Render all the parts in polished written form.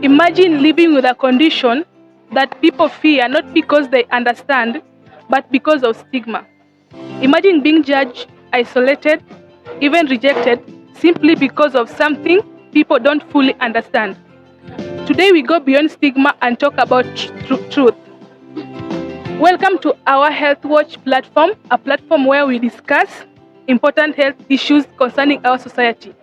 Imagine living with a condition that people fear not because they understand, but because of stigma. Imagine being judged, isolated, even rejected simply because of something people don't fully understand. Today we go beyond stigma and talk about truth. Welcome to our Health Watch platform, a platform where we discuss important health issues concerning our society.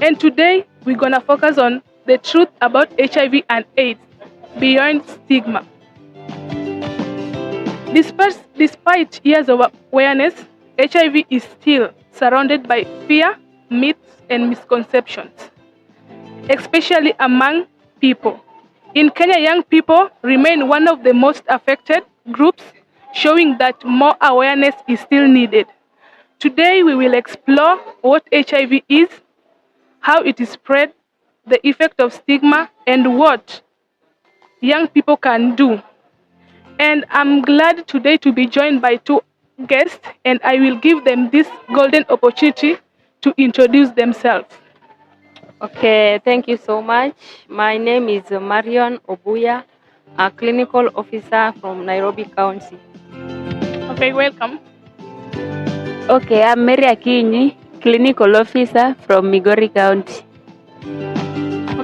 And today we're gonna focus on the truth about HIV and AIDS beyond stigma. Despite years of awareness, HIV is still surrounded by fear, myths, and misconceptions, especially among people. In Kenya, young people remain one of the most affected groups, showing that more awareness is still needed. Today, we will explore what HIV is, how it is spread, the effect of stigma, and what young people can do. And I'm glad today to be joined by two guests, and I will give them this golden opportunity to introduce themselves. Okay, thank you so much. My name is Marion Obuya, a clinical officer from Nairobi County. Okay, welcome. Okay, I'm Mary Akinyi, clinical officer from Migori County.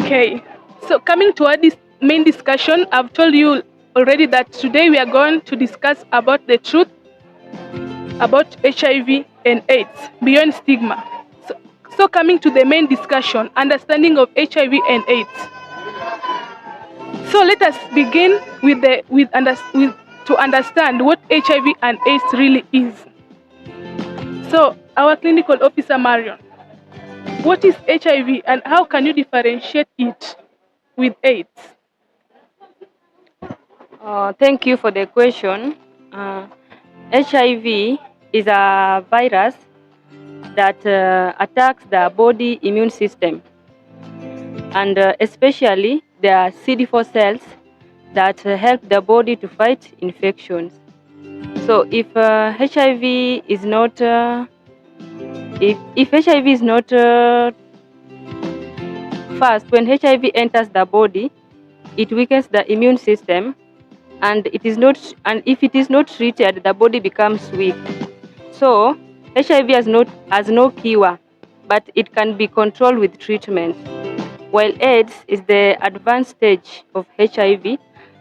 Okay, so coming to our main discussion, I've told you already that today we are going to discuss about the truth about HIV and AIDS beyond stigma. So coming to the main discussion, understanding of HIV and AIDS. So let us begin to understand what HIV and AIDS really is. So our clinical officer Marion, what is HIV and how can you differentiate it with AIDS? Thank you for the question. HIV is a virus that attacks the body immune system, and especially the CD4 cells that help the body to fight infections. So if HIV is not if HIV is not first, when HIV enters the body, it weakens the immune system, and if it is not treated, the body becomes weak. So HIV has no cure, but it can be controlled with treatment. While AIDS is the advanced stage of HIV,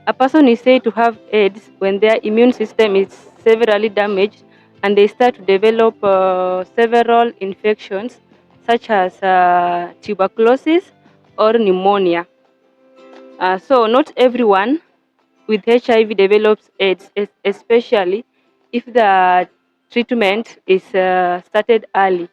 a person is said to have AIDS when their immune system is severely damaged and they start to develop several infections such as tuberculosis or pneumonia. So not everyone with HIV develops AIDS, especially if the treatment is started early.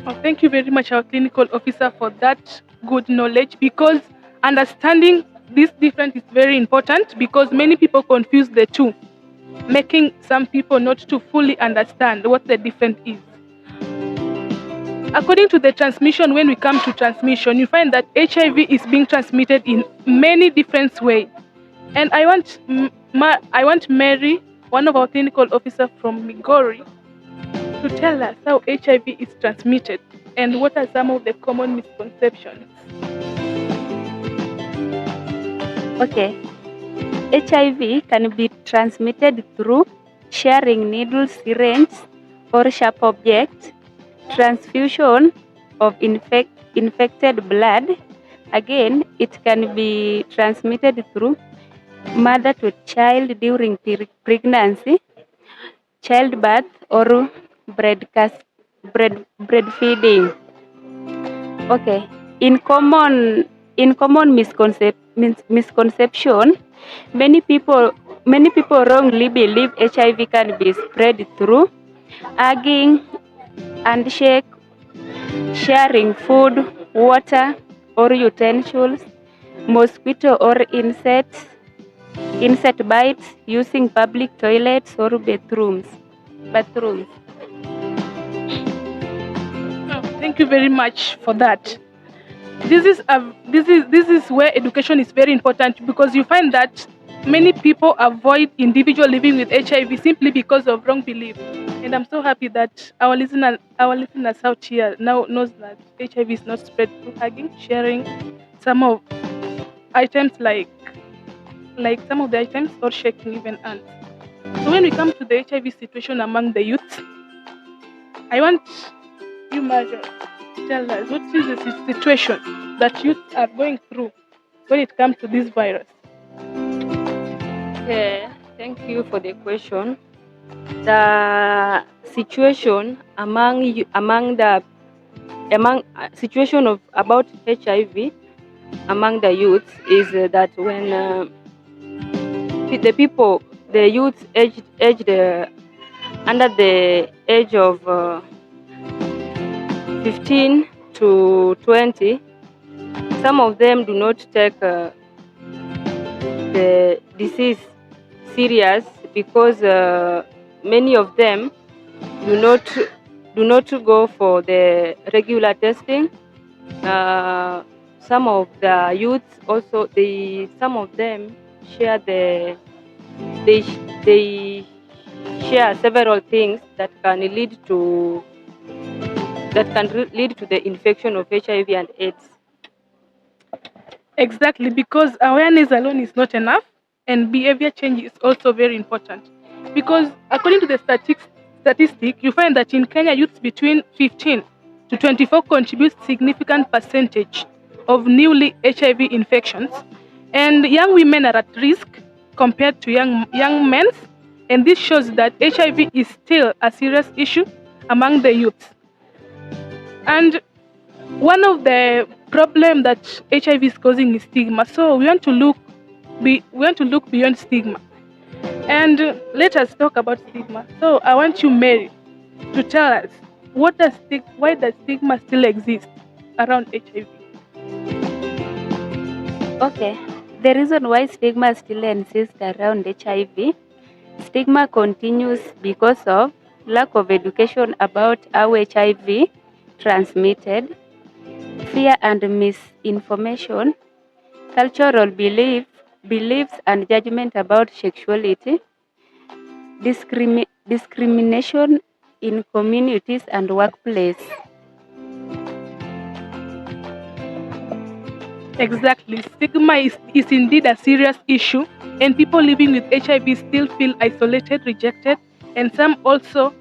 Oh, thank you very much, our clinical officer, for that good knowledge, because understanding this difference is very important, because many people confuse the two, making some people not to fully understand what the difference is. According to the transmission, when we come to transmission, you find that HIV is being transmitted in many different ways. And I want Mary, one of our clinical officers from Migori, to tell us how HIV is transmitted and what are some of the common misconceptions. Okay. HIV can be transmitted through sharing needles, syringes, or sharp objects, transfusion of infected blood. Again, it can be transmitted through mother to child during pregnancy, childbirth, or breastfeeding. Okay. In common misconception, many people wrongly believe HIV can be spread through hugging, handshake, sharing food, water, or utensils, mosquito or insect bites, using public toilets or bathrooms. Oh, thank you very much for that. This is where education is very important, because you find that many people avoid individual living with HIV simply because of wrong belief. And I'm so happy that our listeners out here now knows that HIV is not spread through hugging, sharing some of items like some of the items or shaking even hands. So when we come to the HIV situation among the youth, I want you, Mario, to tell us what is the situation that youth are going through when it comes to this virus. Okay, thank you for the question. The situation situation of about HIV among the youths is that when the youths aged under the age of 15 to 20, some of them do not take the disease serious because many of them do not go for the regular testing. Some of the youths also some of them share they share several things that can lead to the infection of HIV and AIDS. Exactly, because awareness alone is not enough, and behavior change is also very important. Because according to the statistic, you find that in Kenya, youths between 15 to 24 contribute significant percentage of newly HIV infections, and young women are at risk compared to young men, and this shows that HIV is still a serious issue among the youths. And one of the problem that HIV is causing is stigma. So we want to look beyond stigma. And let us talk about stigma. So I want you, Mary, to tell us why does stigma still exist around HIV? Okay, the reason why stigma still exists around HIV, stigma continues because of lack of education about how HIV transmitted, fear and misinformation, cultural beliefs and judgment about sexuality, discrimination in communities and workplace. Exactly. Stigma is indeed a serious issue, and people living with HIV still feel isolated, rejected, and some also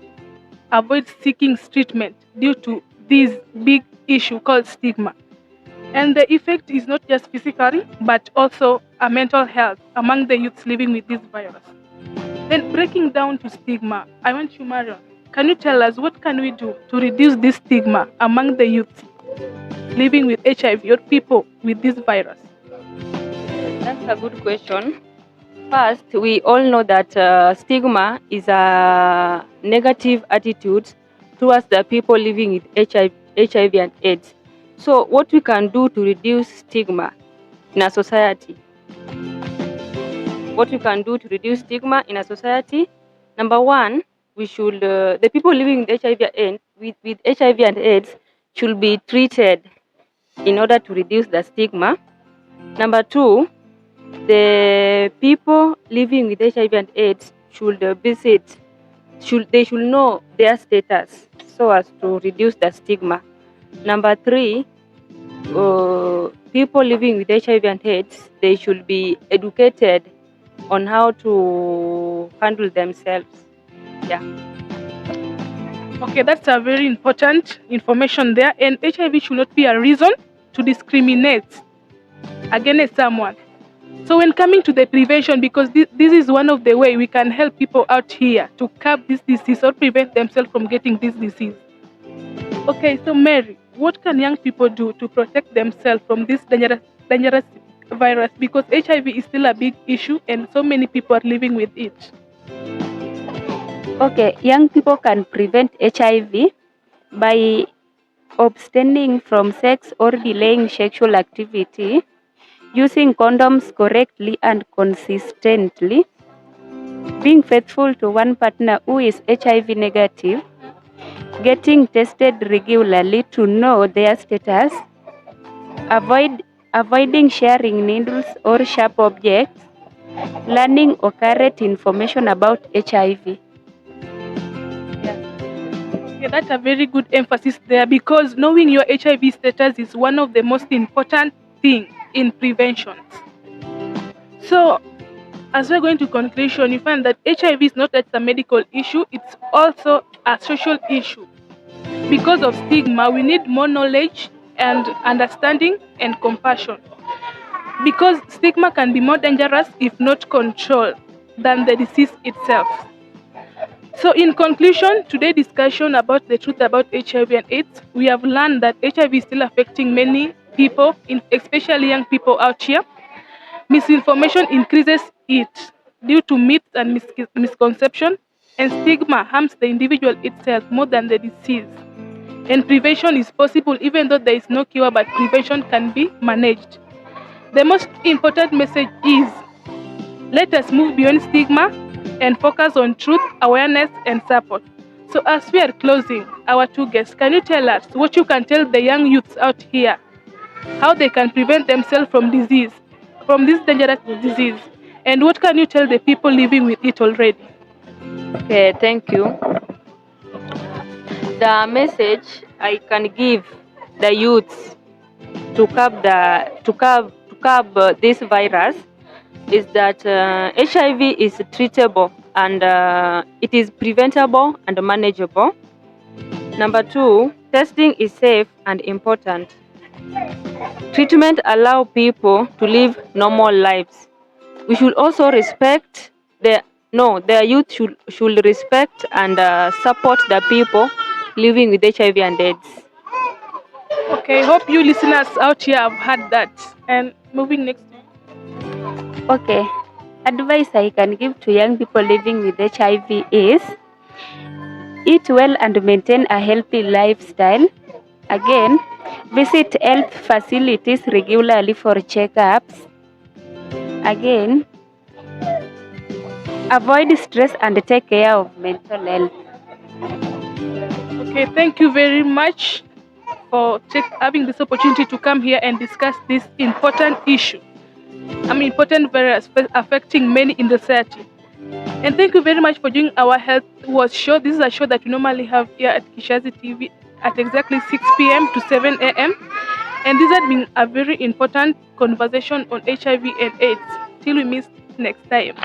avoid seeking treatment due to this big issue called stigma. And the effect is not just physically, but also a mental health among the youths living with this virus. Then breaking down to stigma, I want you, Marion, can you tell us what can we do to reduce this stigma among the youths living with HIV or people with this virus? That's a good question. First, we all know that stigma is a negative attitude towards the people living with HIV and AIDS. So, what we can do to reduce stigma in a society? What we can do to reduce stigma in a society? Number one, we should the people living with HIV and AIDS should be treated in order to reduce the stigma. Number two, the people living with HIV and AIDS should they should know their status so as to reduce the stigma. Number three, people living with HIV and AIDS, they should be educated on how to handle themselves. Yeah. Okay, that's a very important information there. And HIV should not be a reason to discriminate against someone. So when coming to the prevention, because this is one of the way we can help people out here to curb this disease or prevent themselves from getting this disease. Okay, so Mary, what can young people do to protect themselves from this dangerous virus? Because HIV is still a big issue and so many people are living with it. Okay, young people can prevent HIV by abstaining from sex or delaying sexual activity, using condoms correctly and consistently, being faithful to one partner who is HIV negative, getting tested regularly to know their status, avoiding sharing needles or sharp objects, learning accurate information about HIV. Yeah. Okay, that's a very good emphasis there, because knowing your HIV status is one of the most important things in prevention. So, as we're going to conclusion, you find that HIV is not just a medical issue, it's also a social issue. Because of stigma, we need more knowledge and understanding and compassion. Because stigma can be more dangerous if not controlled than the disease itself. So in conclusion, today's discussion about the truth about HIV and AIDS, we have learned that HIV is still affecting many people, especially young people out here. Misinformation increases it due to myths and misconception, and stigma harms the individual itself more than the disease. And prevention is possible even though there is no cure, but prevention can be managed. The most important message is, let us move beyond stigma and focus on truth, awareness, and support. So as we are closing, our two guests, can you tell us what you can tell the young youths out here, how they can prevent themselves from disease, from this dangerous disease, and what can you tell the people living with it already? Okay, thank you. The message I can give the youths to curb this virus is that HIV is treatable and it is preventable and manageable. Number 2, testing is safe and important. Treatment allows people to live normal lives. We should also respect the youth should respect and support the people living with HIV and AIDS. Okay, hope you listeners out here have heard that. And moving next. Okay, advice I can give to young people living with HIV is eat well and maintain a healthy lifestyle. Again, visit health facilities regularly for checkups. Again, avoid stress and take care of mental health. Okay, thank you very much for having this opportunity to come here and discuss this important issue. Important virus affecting many in the society. And thank you very much for doing our Health Watch show. This is a show that we normally have here at Kishazi TV at exactly 6 p.m. to 7 a.m. And this has been a very important conversation on HIV and AIDS. Till we meet next time.